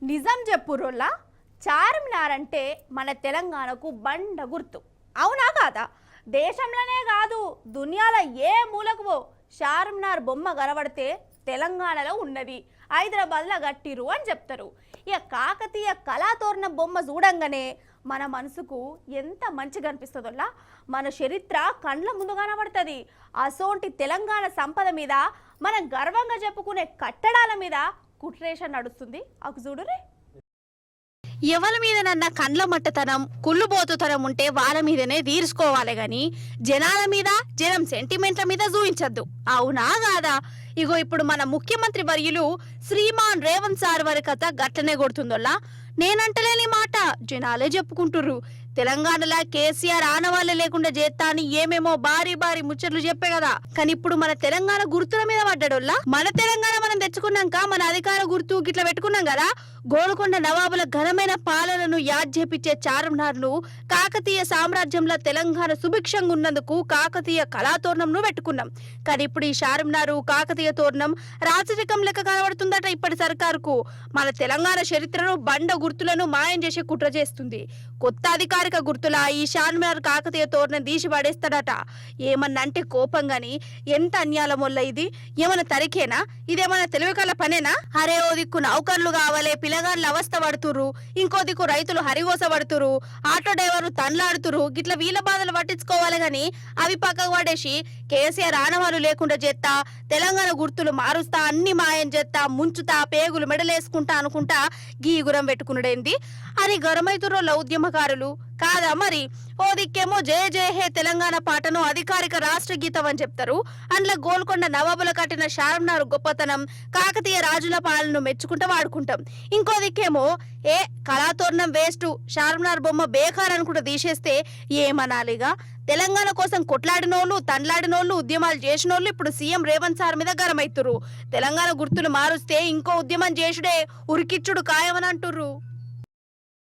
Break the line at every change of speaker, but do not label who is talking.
నిజం చెప్పురోళ్ళ చార్మినార్ అంటే మన తెలంగాణకు బండ గుర్తు. అవునా కాదా? దేశంలోనే కాదు దునియాలో ఏ మూలకు పో చార్మినార్ బొమ్మ కనబడితే తెలంగాణలో ఉన్నది, హైదరాబాద్లో కట్టిరు అని చెప్తారు. ఇక కాకతీయ కళాతోరణ బొమ్మ చూడంగానే మన మనసుకు ఎంత మంచిగా అనిపిస్తుందో, మన చరిత్ర కండ్ల ముందు కనబడుతుంది. అసోంటి తెలంగాణ సంపద మీద మనం గర్వంగా చెప్పుకునే కట్టడాల మీద కుట్రేషన్ నడుస్తుంది. అకు చూడురే. ఎవరి మీదనన్నా కండ్ల మట్టతనం కుళ్ళుబోతుతనం ఉంటే వాళ్ళ మీదనే తీర్చుకోవాలి గాని జనాల మీద జనం సెంటిమెంట్ల మీద చూపించద్దు. అవునా కాదా? ఇగో ఇప్పుడు మన ముఖ్యమంత్రి వర్యులు శ్రీమాన్ రేవంత్ సార్ వారి కథ గట్లనే కొడుతుందోలా. నేనంటలేని మాట జనాలే చెప్పుకుంటుర్రు. తెలంగాణలో కేసీఆర్ ఆనవాళ్ళే లేకుండా చేస్తా అని ఏమేమో భారీ భారీ ముచ్చట్లు చెప్పే కదా. కానీ ఇప్పుడు మన తెలంగాణ గుర్తుల మీద పడ్డాడోల్లా. మన తెలంగాణ మనం తెచ్చుకున్నాక మన అధికార గుర్తు గిట్లా పెట్టుకున్నాం కదా. గోల్కొండ నవాబుల ఘనమైన పాలనను యాద్ చేపించే చార్మినార్ ను కాకతీయ సామ్రాజ్యంలో తెలంగాణ సుభిక్షంగా ఉన్నందుకు కాకతీయ కళాతోరణంను పెట్టుకున్నాం. కానీ ఇప్పుడు ఈ చార్మినార్ కాకతీయ తోరణం రాజరికం లెక్క కనబడుతుందట ఇప్పటి సర్కారుకు. మన తెలంగాణ చరిత్రను బండ గుర్తులను మాయం చేసే కుట్ర చేస్తుంది. కొత్త అధికారిక గుర్తుల ఈ చార్మినార్ కాకతీయ తోరణం తీసి పడేస్తాడట. ఏమన్నంటే కోపం గాని ఎంత అన్యాల మొల్ల ఇది. ఏమన్నా తరికేనా? ఇదేమన్నా తెలివికల పనేనా? అరే ఓ దిక్కు నౌకర్లు కావాలే పిల్లగాళ్ళు అవస్థ పడుతురు, ఇంకో దిక్కు రైతులు హరిగోస పడుతురు, ఆటో డ్రైవర్లు తండ్లాడుతురు. గిట్ల వీళ్ళ బాధలు పట్టించుకోవాలి గాని అవి పక్కకు పడేసి కేసీఆర్ ఆనవాళ్ళు లేకుండా చేస్తా, తెలంగాణ గుర్తులు మారుస్తా, అన్ని మాయం చేస్తా, ముంచుతా, పేగులు మెడలేసుకుంటా అనుకుంటా గీగురం పెట్టుకున్నాడేంది అని గరమైతురోళ్ళ ఉద్యమకారులు కాదా మరి? ఓ దిక్కేమో జయ జయ హే తెలంగాణ పాటను అధికారిక రాష్ట్ర గీతం అని చెప్తారు. అందులో గోల్కొండ నవాబుల కట్టిన చార్మినార్ గొప్పతనం, కాకతీయ రాజుల పాలనను మెచ్చుకుంటూ వాడుకుంటాం. ఇంకో దిక్కేమో ఏ కళాతోరణం వేస్ట్, చార్మినార్ బొమ్మ బేకార్ అనుకుంటూ తీసేస్తే ఏమనాలిగా? తెలంగాణ కోసం కొట్లాడినోళ్ళు, తండ్లాడినోళ్ళు, ఉద్యమాలు చేసినోళ్ళు ఇప్పుడు సీఎం రేవంత్ సార్ మీద గరమైతురు. తెలంగాణ గుర్తులు మారుస్తే ఇంకో ఉద్యమం చేసుడే ఉరికిచ్చుడు ఖాయమని అంటుర్రు.